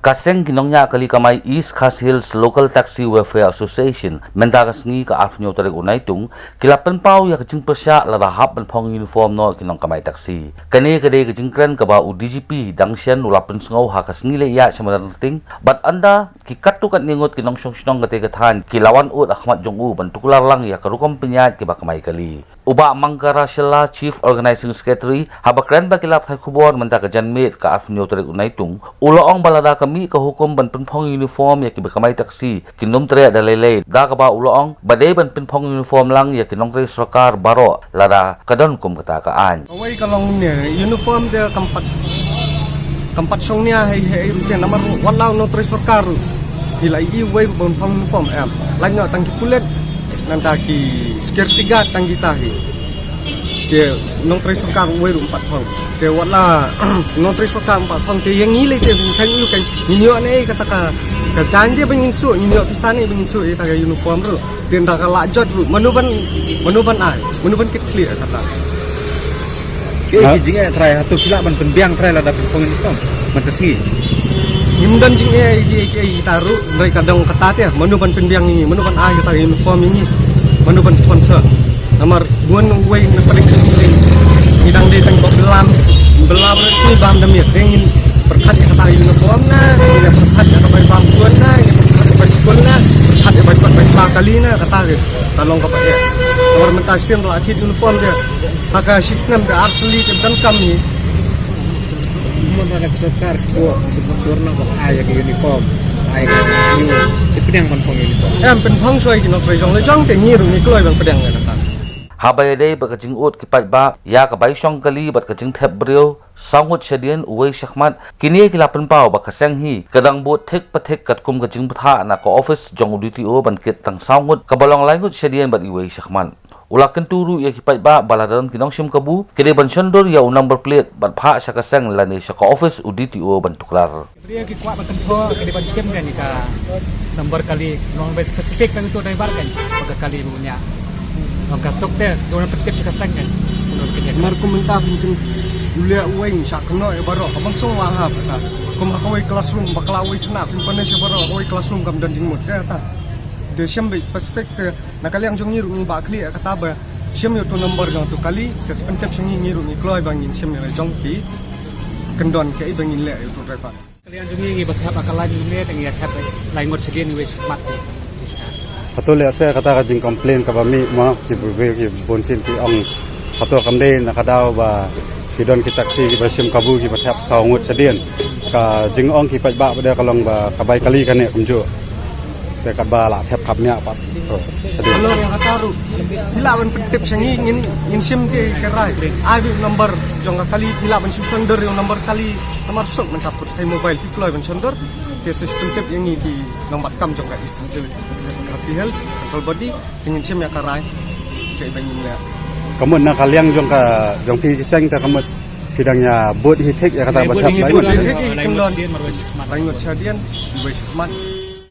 Kaseng kinongnya kali kamay East Khas Hills Local Taxi Welfare Association mentakas ngi ka afnyo tarik unay tung kilapan pau ya kajing persya larahap penpong uniform no kinong kamay taxi. Kani kadai kajing kren kaba UDGP dangsian ulapan sengaw hakas ngi leya samaranting bat anda kikat tukat ningot kinong syong kate katahan kilawan ut Ahmad Jong-u bantukular lang ya karukom penyat kiba kamay kali. Uba Mangkara Shela Chief Organizing Secretary habakren ba kilap thay kubor menta ka janmit ka afnyo tarik unay tung uloong balada kami ka hukum ban penpong uniform ya kiba kamay taksi kinom tre dalele da ka ba uloong badai ban penpong uniform lang ya kinong tre sarkar baro lada kadon kum katakaan away kalong ne uniform de kampat song nia hai rupiah nomor walau no tre sarkar hilai i way penpong uniform em lain no tangki pulet nanta ki security guard tangki tahi ke nong tre sarkar way 4 phong ke wala nong tre sarkar 4 phong ke yang ngile ke kan yu kan ninyo ne kata ka candi bengin su ninyo pisane bengin su eta ga uniform ru tenda ka lajot ru manuban ai manuban kit clear kata ke jinge try hatu pila ban penbiang try la dapet pengin uniform mentersi nimdan jinge ke taru mereka kadang ketat ya manuban penbiang ini manuban ai kata uniform ini manuban sponsor nomor buan way na paling penting hidang de tang belam resmi bam demir ingin berkat ya kata uniform na ini berkat ya kata bam buan na ini berkat bam sekolah na berkat ya bam kali na kata dia tolong kepada ya nomor mentasir latih uniform dia pakai sistem de asli ke dan kami mana sekar sempurna kok ayah ke uniform ayah ke pedang penpong uniform penpong suai kinok rejong lejong te ngiru ni keluar bang pedang kata habay day bakajing ut kipat ba ya kabay syong kali bat kajing thep brio sangut shadian uway shakmat kini kilapan pau bakaseng hi kadang bot thek pathek katkum kajing patha na ko office jong UDTO ban kit tang sangut kabalong langut shadian bat uway shakman ulakan turu ya kipat ba baladaran kinong sim kabu kini ban shondor ya number plate bat pha sakaseng lani saka office UDTO ban tuklar dia ki kuat ban tho kini ban sim kan ka number kali non spesifik kan itu driver kan pada kali punya maka sok deh, orang pergi ke sana kan. Marku mentah mungkin ulia uang sak kena ya baru. Abang semua apa? Kum akawai classroom, bakalawai kena. Kumpulan siapa baru akawai classroom kam dan jingmut. Ya tak. Dia siapa spesifik ke. Nak kali yang jongiru ni bakli kata apa? Siapa itu nomor yang tu kali. Kes pencap sengi ngiru ni keluar bangin siapa yang jongki. Kendon ke bangin le itu driver. Kali yang jongi berapa kali ni le yang chat lain mot sedih ni wes mat. Atau lihat saya kata kajing komplain ke kami mah ki bonsin ki ong atau kamde nakadaw ba sidon ki taksi ki basim kabu ki pasap saungut sedian ka jing ong ki ba pada kalong ba kabay kali kan ya kumjo te ba la thep kapnya apa kalau yang kataru hilawan petip sangi ingin sim ke kerai ada nomor jong kali hilawan susonder yang nomor kali nomor sok mentaput kai mobile ki keluar ban sonder ke sistem tip yang di nomor kam jong ka istri Khas Hills Central Body ingin sim ya karai kayak bangin ya kamu nak kalian jong pi seng ta kamu bidangnya bot hitek ya kata bahasa lain lain shadian